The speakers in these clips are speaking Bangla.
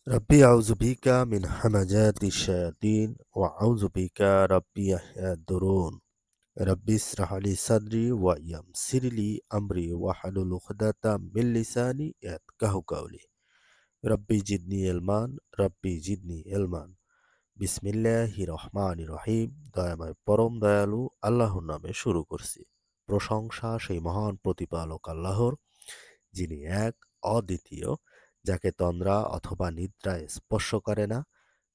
ربي أعوذ بك من همجات الشياطين وأعوذ بك ربي يحضرون ربي اشرح لي صدري ويسر لي أمري واحلل عقدة من لساني يفقهوا قولي ربي জিদনি ইলমান রব্বি জিদনি ইলমান বিসমিল্লাহির রহমানির রহিম দয়াময় পরম দয়ালু আল্লাহর নামে শুরু করছি। প্রশংসা সেই মহান প্রতিপালক আল্লাহর, যিনি এক, অদ্বিতীয়, যাকে তন্দ্রা অথবা নিদ্রায় স্পর্শ করে না,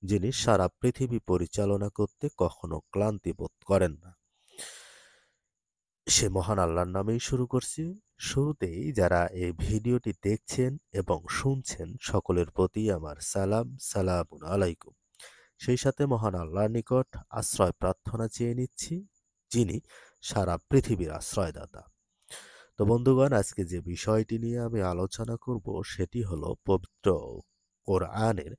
যিনি সারা পৃথিবী পরিচালনা করতে কখনো ক্লান্তি বোধ করেন না। সে মহান আল্লাহর নামেই শুরু করছি। শুরুতেই যারা এই ভিডিওটি দেখছেন এবং শুনছেন সকলের প্রতি আমার সালামুন আলাইকুম। সেই সাথে মহান আল্লাহর নিকট আশ্রয় প্রার্থনা চেয়ে নিচ্ছি, যিনি সারা পৃথিবীর আশ্রয়দাতা। তো বন্ধুগণ, আজকে যে বিষয়টি নিয়ে আমি আলোচনা করব সেটি হলো পবিত্র কোরআনের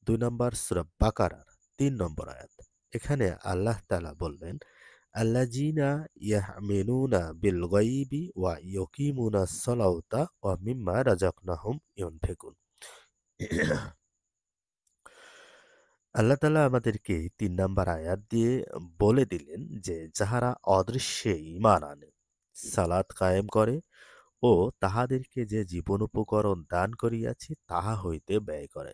২ নম্বর সূরা বাকারার ৩ নম্বর আয়াত। এখানে আল্লাহ তাআলা বললেন, আল্লাযীনা ইয়ামিনুনা বিল গায়বি ওয়া ইয়ুকিমুনাস সালাওতা ওয়া মিম্মা রাযাকনাহুম ইউনফিকুন। আল্লাহ তাআলা আমাদেরকে ৩ নম্বর আয়াত দিয়ে বলে দিলেন যে যাহারা অদৃশ্যে ঈমান আনে, সালাত কায়েম করে ও তাহাদেরকে যে জীবনোপকরণ দান করিয়াছি তাহা হইতে ব্যয় করে।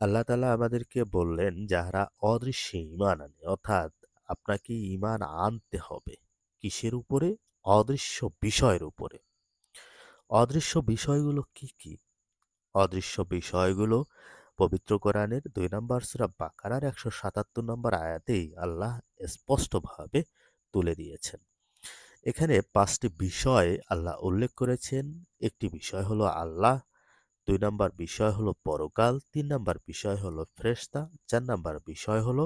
আল্লাহ তাআলা আমাদেরকে বললেন যাহারা অদৃশ্যে ঈমান আনে, অর্থাৎ আপনাকে ঈমান আনতে হবে। কিসের উপরে? অদৃশ্য বিষয়ের উপরে। অদৃশ্য বিষয়গুলো কি কি? অদৃশ্য বিষয়গুলো পবিত্র কোরআনের ২ নম্বর সূরা বাকারার ১৭৭ নম্বর আয়াতেই আল্লাহ স্পষ্টভাবে তুলে দিয়েছেন। এখানে ৫টি বিষয় আল্লাহ উল্লেখ করেছেন। একটি বিষয় হলো আল্লাহ, ২ নম্বর বিষয় হলো পরকাল, ৩ নম্বর বিষয় হলো ফেরেশতা, ৪ নম্বর বিষয় হলো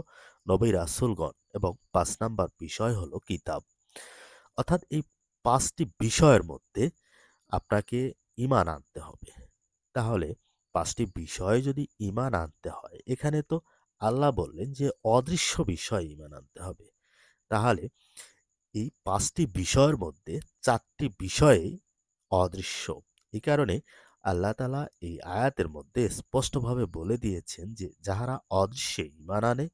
নবী রাসূলগণ এবং ৫ নম্বর বিষয় হলো কিতাব। অর্থাৎ এই ৫টি বিষয়ের মধ্যে আপনাকে ঈমান আনতে হবে। তাহলে ৫টি বিষয়ে যদি ঈমান আনতে হয়, এখানে তো আল্লাহ বললেন যে অদৃশ্য বিষয়ে ঈমান আনতে হবে। তাহলে এই ৫টি বিষয়ের মধ্যে ৪টি বিষয়েই অদৃশ্য। এই কারণে আল্লাহ তাআলা এই আয়াতের মধ্যে স্পষ্টভাবে বলে দিয়েছেন যে যাহারা অদৃশ্যে ঈমান আনে,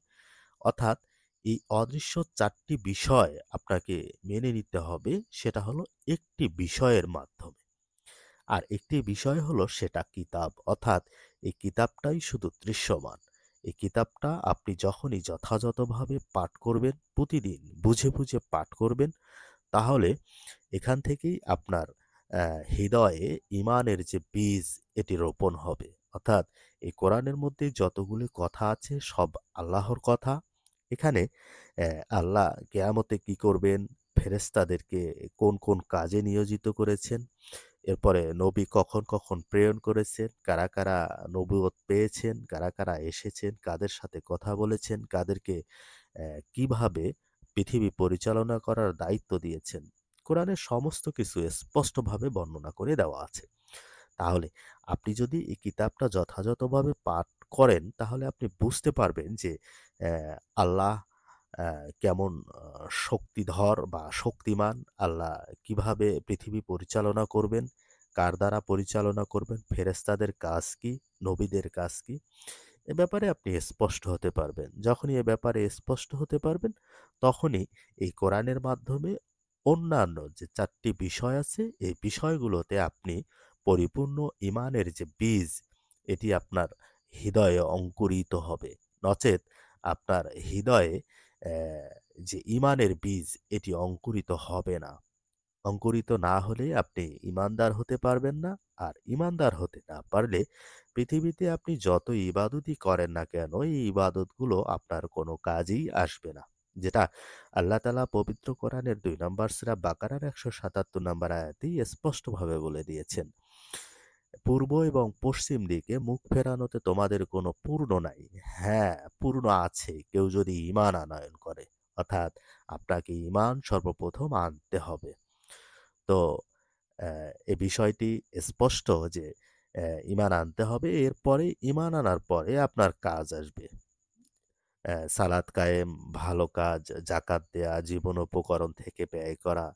অর্থাৎ এই অদৃশ্য ৪টি বিষয় আপনাকে মেনে নিতে হবে। সেটা হলো একটি বিষয়ের মাধ্যমে। আর একটি বিষয় হলো সেটা কিতাব, অর্থাৎ এই কিতাবটাই শুধু দৃশ্যমান। এই কিতাবটা আপনি যখনই যথাযথভাবে পাঠ করবেন, প্রতিদিন বুঝে বুঝে পাঠ করবেন, তাহলে এখান থেকেই আপনার হৃদয়ে ঈমানের যে বীজ এটি রোপণ হবে। অর্থাৎ এই কোরআনের মধ্যে যতগুলি কথা আছে সব আল্লাহর কথা। এখানে আল্লাহ কিয়ামতে কি করবেন, ফেরেশতাদেরকে কোন কোন কাজে নিয়োজিত করেছেন, এরপরে নবী কখন কখন প্রেরণ করেছেন, কারা কারা নবুয়ত পেয়েছেন, কারা কারা এসেছেন, কাদের সাথে কথা বলেছেন, কাদেরকে কিভাবে পৃথিবী পরিচালনা করার দায়িত্ব দিয়েছেন। কোরআনের সমস্ত কিছু স্পষ্টভাবে বর্ণনা করে দেওয়া আছে। তাহলে আপনি যদি এই কিতাবটা যথাযথভাবে পাঠ করেন, তাহলে আপনি বুঝতে পারবেন যে আল্লাহ কেমন শক্তিধর বা শক্তিমান, আল্লাহ কিভাবে পৃথিবী পরিচালনা করবেন, কার দ্বারা পরিচালনা করবেন, ফেরেশতাদের কাজ কি, নবীদের কাজ কি। এ ব্যাপারে আপনি স্পষ্ট হতে পারবেন। যখনই এ ব্যাপারে স্পষ্ট হতে পারবেন, তখনই এই কোরআনের মাধ্যমে অন্যান্য যে ৪টি বিষয় আছে, এই বিষয়গুলোতে আপনি পরিপূর্ণ ঈমানের যে বীজ, এটি আপনার হৃদয়ে অঙ্কুরিত হবে। নচেৎ আপনার হৃদয়ে যে ঈমানের বীজ, এটি অঙ্কুরিত হবে না। অঙ্কুরিত না হলে আপনি ঈমানদার হতে পারবেন না। আর ঈমানদার হতে না পারলে পৃথিবীতে আপনি যত ইবাদতই করেন না কেন, এই ইবাদতগুলো আপনার কোনো কাজেই আসবে না। যেটা আল্লাহ তাআলা পবিত্র কোরআনের ২ নম্বর সূরা বাকারার ১৭৭ নম্বর আয়াতেই স্পষ্টভাবে বলে দিয়েছেন। পূর্ব এবং পশ্চিম দিকে মুখ ফেরানোতে তোমাদের কোনো পূর্ণ নাই। হ্যাঁ, পূর্ণ আছে কেউ যদি ঈমান আনয়ন করে। অর্থাৎ আপনাকে ঈমান সর্বপ্রথম আনতে হবে। তো এ বিষয়টি স্পষ্ট যে ঈমান আনতে হবে। এরপরে ঈমান আনার পরে আপনার কাজ আসবে। সালাত কায়েম, ভালো কাজ, যাকাত দেয়া, জীবনোপকরণ থেকে ব্যয় করা,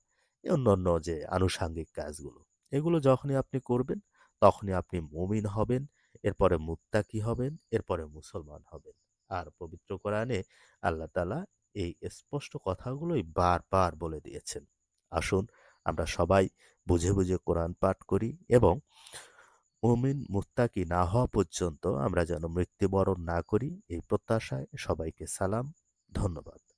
অন্যান্য যে আনুষাঙ্গিক কাজগুলো। এগুলো যখনই আপনি করবেন, তখনই আপনি মুমিন হবেন এরপরে মুত্তাকি হবেন, এরপরে মুসলমান হবেন। আর পবিত্র কোরআনে আল্লাহ তাআলা এই স্পষ্ট কথাগুলোই বারবার বলে দিয়েছেন। আসুন আমরা সবাই বুঝে, বুঝে কোরআন পাঠ করি এবং মুমিন মুত্তাকি না হওয়া পর্যন্ত আমরা যেন মৃত্যুবরণ না করি এই প্রত্যাশায় সবাইকে সালাম। ধন্যবাদ।